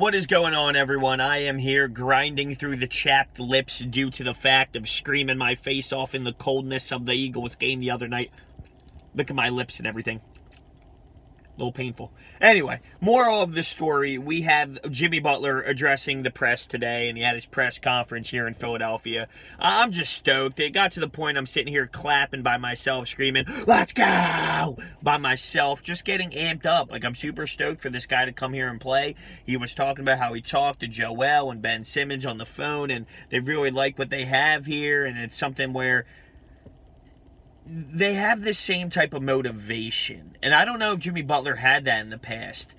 What is going on, everyone? I am here grinding through the chapped lips due to the fact of screaming my face off in the coldness of the Eagles game the other night. Look at my lips and everything. A little painful. Anyway, moral of the story, we have Jimmy Butler addressing the press today, and he had his press conference here in Philadelphia. I'm just stoked. It got to the point I'm sitting here clapping by myself, screaming, "Let's go!" by myself, just getting amped up. Like, I'm super stoked for this guy to come here and play. He was talking about how he talked to Joel and Ben Simmons on the phone, and they really like what they have here, and it's something where they have this same type of motivation. And I don't know if Jimmy Butler had that in the past.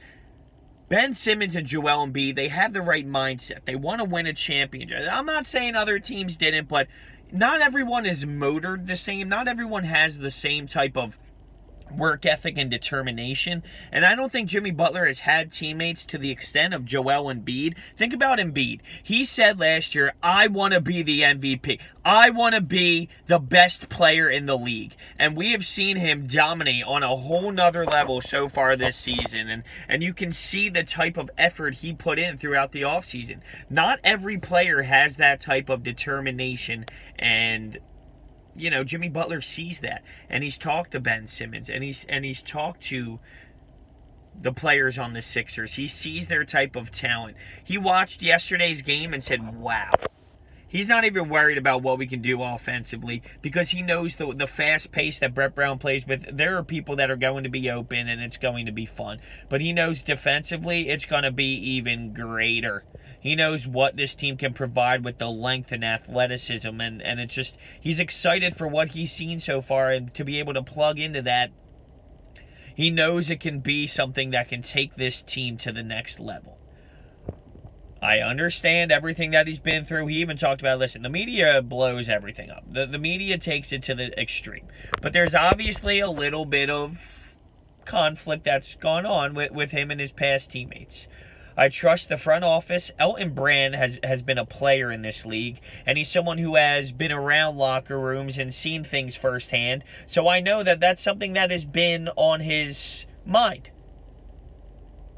Ben Simmons and Joel Embiid, they have the right mindset. They want to win a championship. I'm not saying other teams didn't, but not everyone is motored the same. Not everyone has the same type of work ethic and determination. And I don't think Jimmy Butler has had teammates to the extent of Joel Embiid. Think about Embiid. He said last year, I want to be the MVP. I want to be the best player in the league. And we have seen him dominate on a whole nother level so far this season. And you can see the type of effort he put in throughout the offseason. Not every player has that type of determination, and you know, Jimmy Butler sees that, and he's talked to Ben Simmons, and he's talked to the players on the Sixers. He sees their type of talent. He watched yesterday's game and said, wow. He's not even worried about what we can do offensively because he knows the fast pace that Brett Brown plays with. There are people that are going to be open, and it's going to be fun. But he knows defensively it's going to be even greater. He knows what this team can provide with the length and athleticism, and it's just, he's excited for what he's seen so far, and to be able to plug into that, he knows it can be something that can take this team to the next level. I understand everything that he's been through. He even talked about, listen, the media blows everything up. The media takes it to the extreme. But there's obviously a little bit of conflict that's gone on with him and his past teammates. I trust the front office. Elton Brand has been a player in this league, and he's someone who has been around locker rooms and seen things firsthand. So I know that that's something that has been on his mind.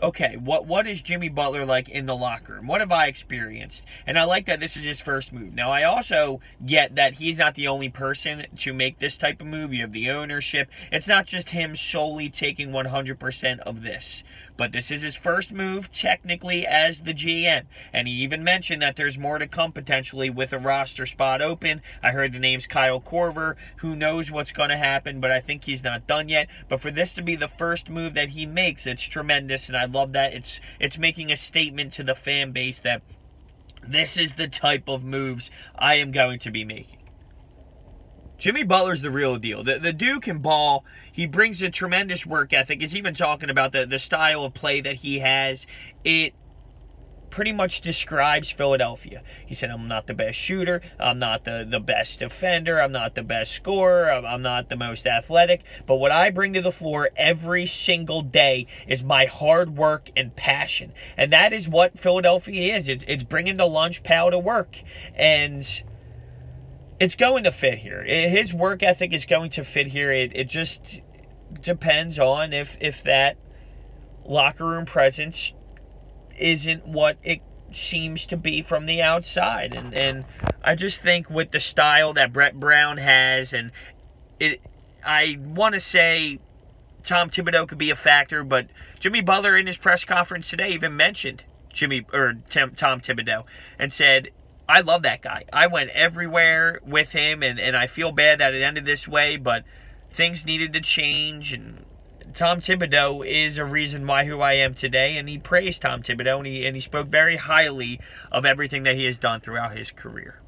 Okay, what is Jimmy Butler like in the locker room? What have I experienced? And I like that this is his first move. Now, I also get that he's not the only person to make this type of move. You have the ownership. It's not just him solely taking 100% of this. But this is his first move, technically, as the GM. And he even mentioned that there's more to come, potentially, with a roster spot open. I heard the name's Kyle Korver. Who knows what's going to happen, but I think he's not done yet. But for this to be the first move that he makes, it's tremendous, and I love that. It's making a statement to the fan base that this is the type of moves I am going to be making. Jimmy Butler's the real deal. The dude can ball. He brings a tremendous work ethic. He's even talking about the style of play that he has. It pretty much describes Philadelphia. He said, I'm not the best shooter. I'm not the best defender. I'm not the best scorer. I'm not the most athletic. But what I bring to the floor every single day is my hard work and passion. And that is what Philadelphia is. It's bringing the lunch pail to work. And it's going to fit here. His work ethic is going to fit here. It just depends on if that locker room presence isn't what it seems to be from the outside. And I just think with the style that Brett Brown has, and I want to say Tom Thibodeau could be a factor, but Jimmy Butler in his press conference today even mentioned Tom Thibodeau and said, I love that guy. I went everywhere with him, and I feel bad that it ended this way, but things needed to change, and Tom Thibodeau is a reason why who I am today, and he praised Tom Thibodeau, and he spoke very highly of everything that he has done throughout his career.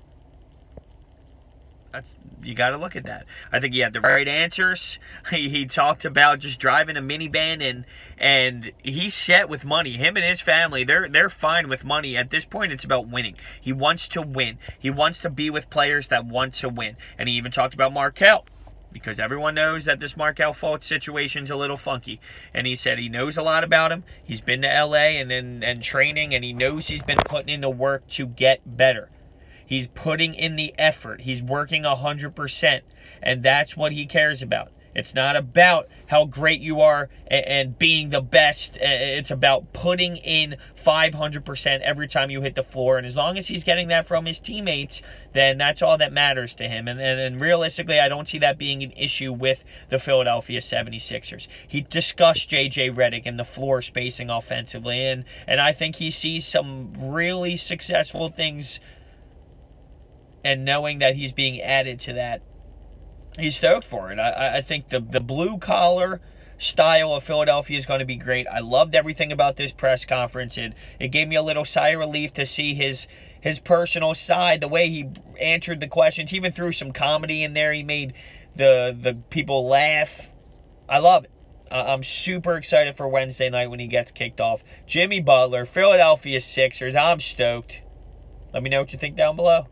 You got to look at that. I think he had the right answers. He talked about just driving a minivan, and he's set with money. Him and his family, they're fine with money. At this point, it's about winning. He wants to win. He wants to be with players that want to win. And he even talked about Markelle, because everyone knows that this Markelle Fultz situation's a little funky. And he said he knows a lot about him. He's been to L.A. and training, and he knows he's been putting in the work to get better. He's putting in the effort. He's working 100%, and that's what he cares about. It's not about how great you are and being the best. It's about putting in 500% every time you hit the floor. And as long as he's getting that from his teammates, then that's all that matters to him. And realistically, I don't see that being an issue with the Philadelphia 76ers. He discussed J.J. Redick and the floor spacing offensively. And I think he sees some really successful things. And knowing that he's being added to that, he's stoked for it. I think the blue-collar style of Philadelphia is going to be great. I loved everything about this press conference. It gave me a little sigh of relief to see his personal side, the way he answered the questions. He even threw some comedy in there. He made the people laugh. I love it. I'm super excited for Wednesday night when he gets kicked off. Jimmy Butler, Philadelphia Sixers. I'm stoked. Let me know what you think down below.